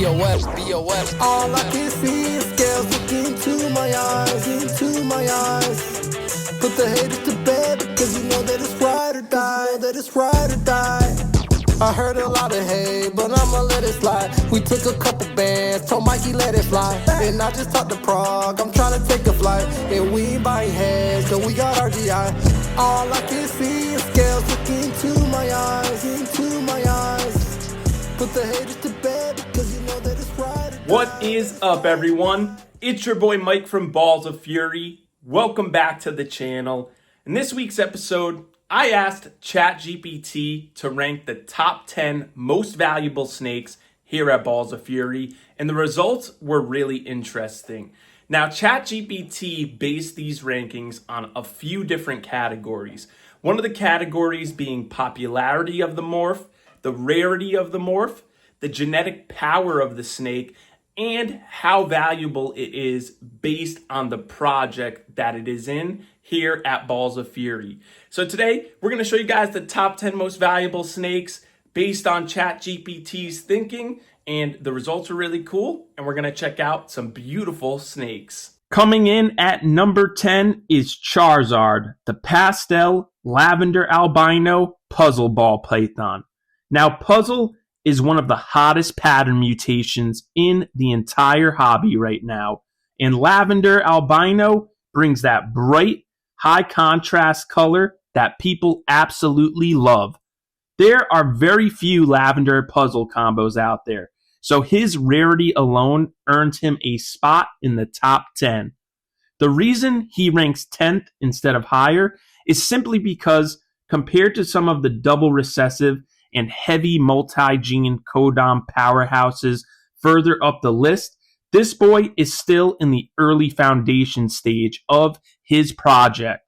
B-O-F. All I can see is scales look into my eyes, Put the haters to bed because you know that it's ride or die, I heard a lot of hate, but I'ma let it slide. We took a couple bands, told Mikey let it fly. And I just talked to Prague, I'm trying to take a flight. And we ain't buying heads, so we got RGI. All I can see is scales look into my eyes, Put the haters to bed because you know that it's ride or die. What is up, everyone? It's your boy Mike from Balls of Fury. Welcome back to the channel. In this week's episode, I asked ChatGPT to rank the top 10 most valuable snakes here at Balls of Fury, and the results were really interesting. Now, ChatGPT based these rankings on a few different categories. One of the categories being popularity of the morph, the rarity of the morph, the genetic power of the snake, and how valuable it is based on the project that it is in here at Balls of Fury. So today, we're going to show you guys the top 10 most valuable snakes based on ChatGPT's thinking, and the results are really cool, and we're going to check out some beautiful snakes. Coming in at number 10 is Charizard, the pastel lavender albino puzzle ball python. Now, puzzle is one of the hottest pattern mutations in the entire hobby right now, and lavender albino brings that bright, high contrast color that people absolutely love. There are very few lavender puzzle combos out there, so his rarity alone earns him a spot in the top 10. The reason he ranks 10th instead of higher is simply because compared to some of the double recessive and heavy multi-gene codon powerhouses further up the list, this boy is still in the early foundation stage of his project,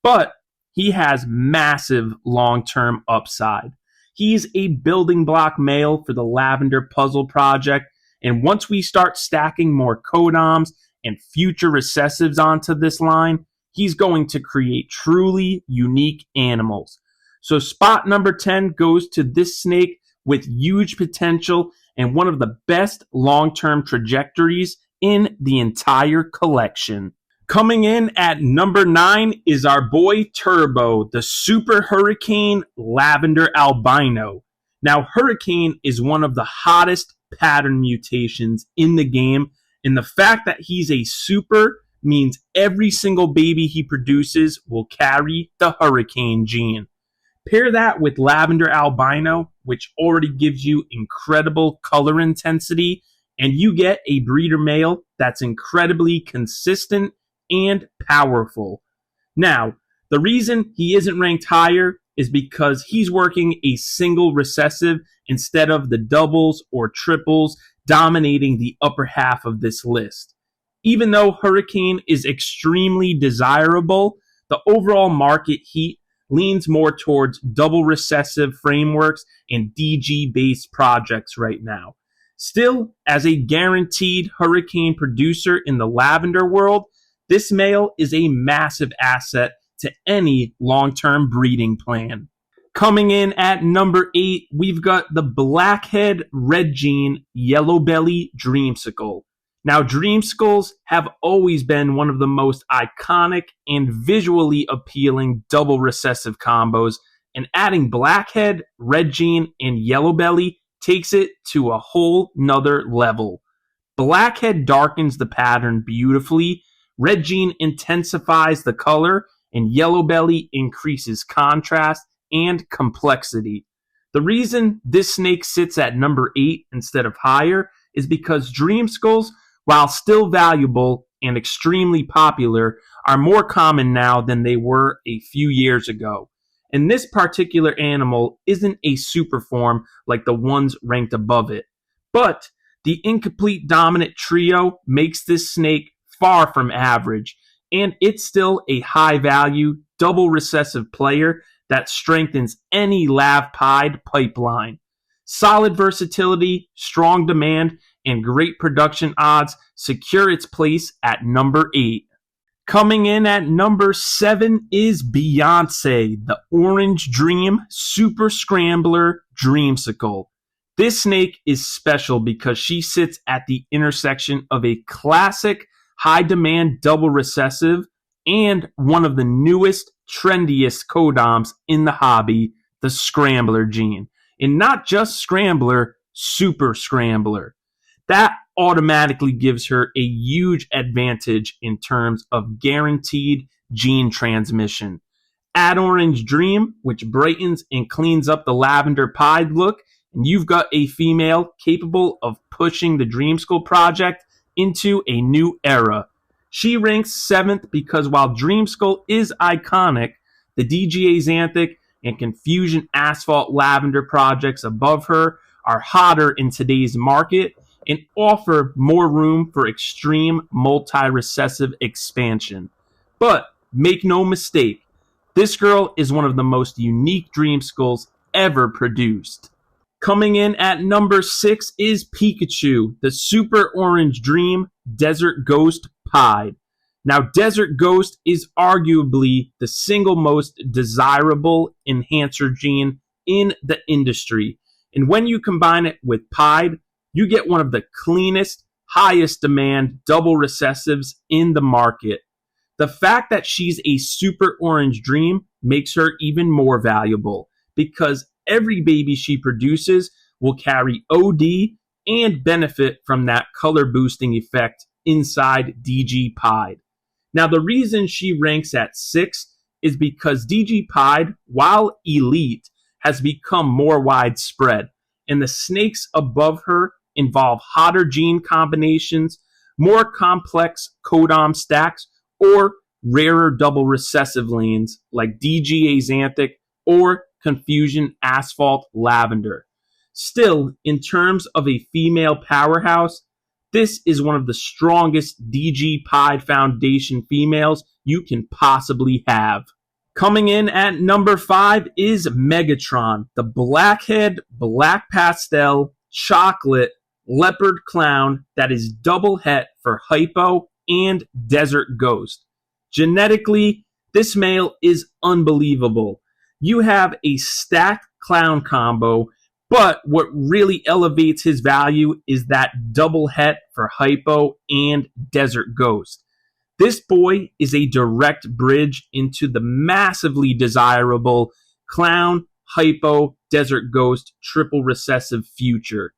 but he has massive long-term upside. He's a building block male for the Lavender Puzzle Project, and once we start stacking more codons and future recessives onto this line, he's going to create truly unique animals. So spot number 10 goes to this snake with huge potential and one of the best long-term trajectories in the entire collection. Coming in at number 9 is our boy Turbo, the Super Hurricane Lavender Albino. Now, Hurricane is one of the hottest pattern mutations in the game, and the fact that he's a super means every single baby he produces will carry the Hurricane gene. Pair that with Lavender Albino, which already gives you incredible color intensity, and you get a breeder male that's incredibly consistent and powerful. Now, the reason he isn't ranked higher is because he's working a single recessive instead of the doubles or triples dominating the upper half of this list. Even though Hurricane is extremely desirable, the overall market heat leans more towards double recessive frameworks and DG-based projects right now. Still, as a guaranteed Hurricane producer in the lavender world, this male is a massive asset to any long-term breeding plan. Coming in at number 8, we've got the Blackhead Red Gene Yellow Belly Dreamsicle. Now, Dreamsicles have always been one of the most iconic and visually appealing double recessive combos, and adding Blackhead, Red Gene, and Yellow Belly takes it to a whole nother level. Blackhead darkens the pattern beautifully, Red Gene intensifies the color, and Yellow Belly increases contrast and complexity. The reason this snake sits at number 8 instead of higher is because Dreamsicles, while still valuable and extremely popular, are more common now than they were a few years ago. And this particular animal isn't a super form like the ones ranked above it. But the incomplete dominant trio makes this snake far from average, and it's still a high-value, double recessive player that strengthens any lav-pied pipeline. Solid versatility, strong demand, and great production odds secure its place at number 8. Coming in at number 7 is Beyonce, the Orange Dream Super Scrambler Dreamsicle. This snake is special because she sits at the intersection of a classic high demand double recessive and one of the newest, trendiest codoms in the hobby, the scrambler gene. And not just scrambler, super scrambler. That automatically gives her a huge advantage in terms of guaranteed gene transmission. Add Orange Dream, which brightens and cleans up the lavender pied look, and you've got a female capable of pushing the Dreamsicle project into a new era. She ranks 7th because while Dreamsicle is iconic, the DG Axanthic and Confusion Asphalt Lavender projects above her are hotter in today's market and offer more room for extreme multi-recessive expansion. But make no mistake, this girl is one of the most unique Dreamsicles ever produced. Coming in at number 6 is Pikachu, the Super Orange Dream Desert Ghost Pied. Now, Desert Ghost is arguably the single most desirable enhancer gene in the industry. And when you combine it with Pied, you get one of the cleanest, highest demand double recessives in the market. The fact that she's a Super Orange Dream makes her even more valuable because every baby she produces will carry OD and benefit from that color boosting effect inside DG Pied. Now, the reason she ranks at 6 is because DG Pied, while elite, has become more widespread, and the snakes above her involve hotter gene combinations, more complex codon stacks, or rarer double recessive lanes like DG Axanthic or Confusion Asphalt Lavender. Still, in terms of a female powerhouse, this is one of the strongest DG Pied Foundation females you can possibly have. Coming in at number 5 is Megatron, the blackhead, black pastel, chocolate, leopard clown that is double het for hypo and desert ghost. Genetically, this male is unbelievable. You have a stacked clown combo, but what really elevates his value is that double het for hypo and desert ghost. This boy is a direct bridge into the massively desirable clown, hypo, desert ghost, triple recessive future.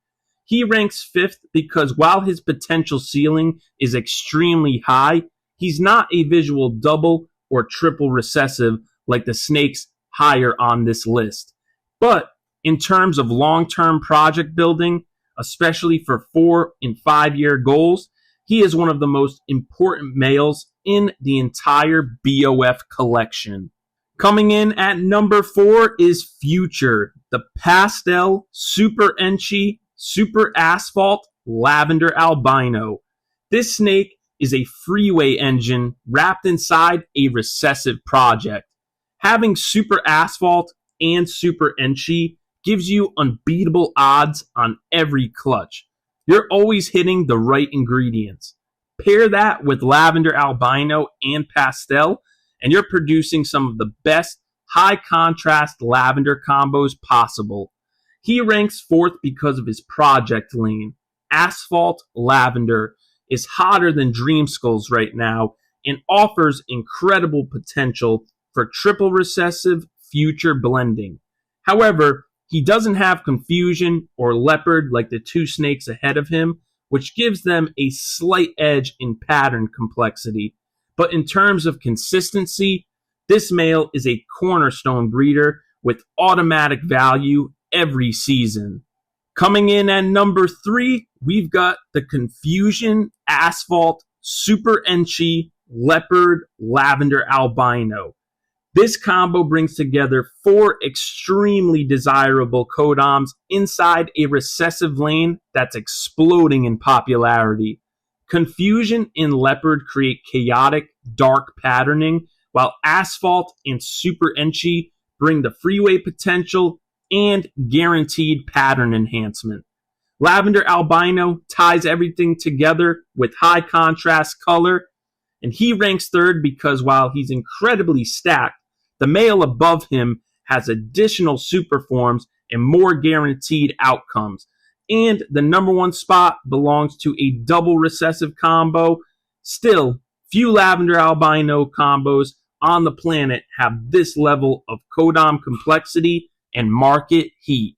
He ranks 5th because while his potential ceiling is extremely high, he's not a visual double or triple recessive like the snakes higher on this list. But in terms of long-term project building, especially for 4 and 5 year goals, he is one of the most important males in the entire BOF collection. Coming in at number 4 is Future, the pastel, super enchy, super asphalt, lavender albino. This snake is a freeway engine wrapped inside a recessive project. Having super asphalt and super enchy gives you unbeatable odds on every clutch. You're always hitting the right ingredients. Pair that with lavender albino and pastel, and you're producing some of the best high contrast lavender combos possible. He ranks 4th because of his project lane. Asphalt Lavender is hotter than Dreamsicles right now and offers incredible potential for triple recessive future blending. However, he doesn't have Confusion or Leopard like the 2 snakes ahead of him, which gives them a slight edge in pattern complexity. But in terms of consistency, this male is a cornerstone breeder with automatic value every season. Coming in at number 3, we've got the Confusion Asphalt Super Enchy Leopard Lavender Albino. This combo brings together 4 extremely desirable codoms inside a recessive lane that's exploding in popularity. Confusion and Leopard create chaotic, dark patterning, while Asphalt and Super Enchy bring the freeway potential and guaranteed pattern enhancement. Lavender Albino ties everything together with high contrast color, and he ranks 3rd because while he's incredibly stacked, the male above him has additional super forms and more guaranteed outcomes. And the number one spot belongs to a double recessive combo. Still, few lavender albino combos on the planet have this level of codom complexity and market heat.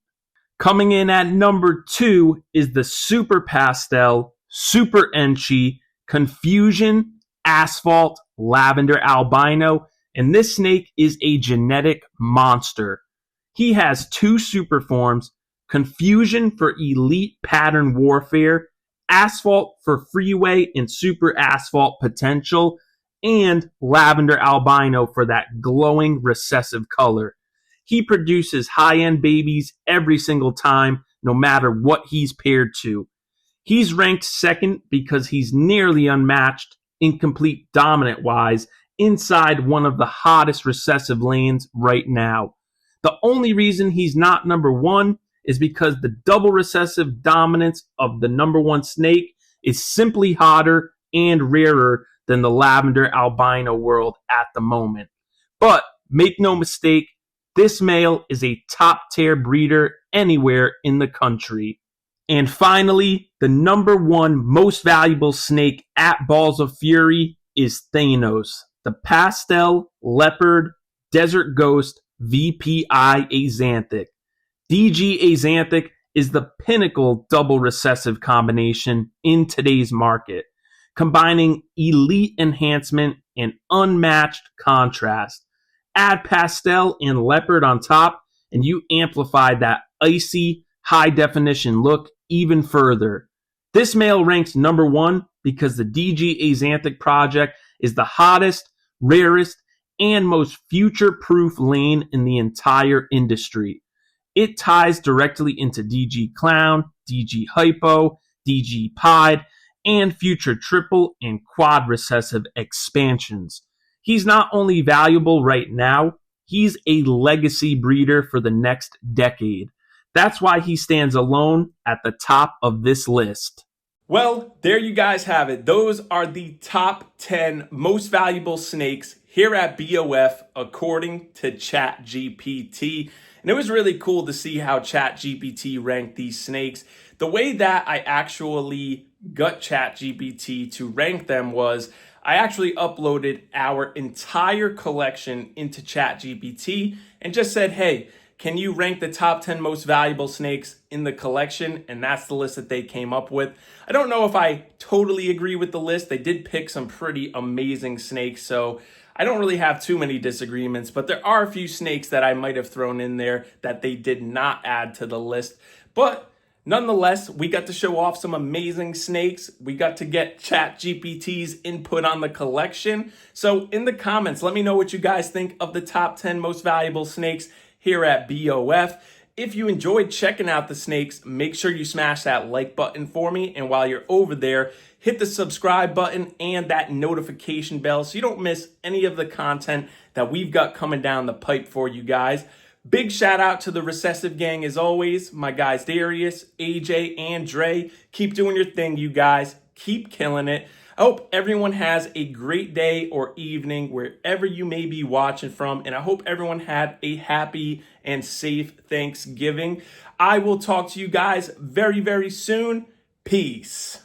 Coming in at number 2 is the Super Pastel, Super Enchi, Confusion, Asphalt, Lavender Albino, and this snake is a genetic monster. He has 2 super forms, Confusion for elite pattern warfare, Asphalt for freeway and super asphalt potential, and Lavender Albino for that glowing recessive color. He produces high-end babies every single time, no matter what he's paired to. He's ranked second because he's nearly unmatched, incomplete dominant-wise, inside one of the hottest recessive lanes right now. The only reason he's not number 1 is because the double recessive dominance of the number 1 snake is simply hotter and rarer than the lavender albino world at the moment. But make no mistake, this male is a top-tier breeder anywhere in the country. And finally, the number 1 most valuable snake at Balls of Fury is Thanos, the Pastel Leopard Desert Ghost VPI Axanthic. DG Axanthic is the pinnacle double recessive combination in today's market, combining elite enhancement and unmatched contrast. Add Pastel and Leopard on top, and you amplify that icy, high-definition look even further. This male ranks number 1 because the DG Axanthic project is the hottest, rarest, and most future-proof lane in the entire industry. It ties directly into DG Clown, DG Hypo, DG Pied, and future triple and quad recessive expansions. He's not only valuable right now, he's a legacy breeder for the next decade. That's why he stands alone at the top of this list. Well, there you guys have it. Those are the top 10 most valuable snakes here at BOF according to ChatGPT. And it was really cool to see how ChatGPT ranked these snakes. The way that I actually got ChatGPT to rank them was I actually uploaded our entire collection into ChatGPT and just said, hey, can you rank the top 10 most valuable snakes in the collection? And that's the list that they came up with. I don't know if I totally agree with the list. They did pick some pretty amazing snakes, so I don't really have too many disagreements, but there are a few snakes that I might have thrown in there that they did not add to the list. But nonetheless, we got to show off some amazing snakes. We got to get ChatGPT's input on the collection. So in the comments, let me know what you guys think of the top 10 most valuable snakes here at BOF. If you enjoyed checking out the snakes, make sure you smash that like button for me. And while you're over there, hit the subscribe button and that notification bell so you don't miss any of the content that we've got coming down the pipe for you guys. Big shout out to the Recessive gang as always. My guys Darius, AJ, and Dre. Keep doing your thing, you guys. Keep killing it. I hope everyone has a great day or evening wherever you may be watching from. And I hope everyone had a happy and safe Thanksgiving. I will talk to you guys very, very soon. Peace.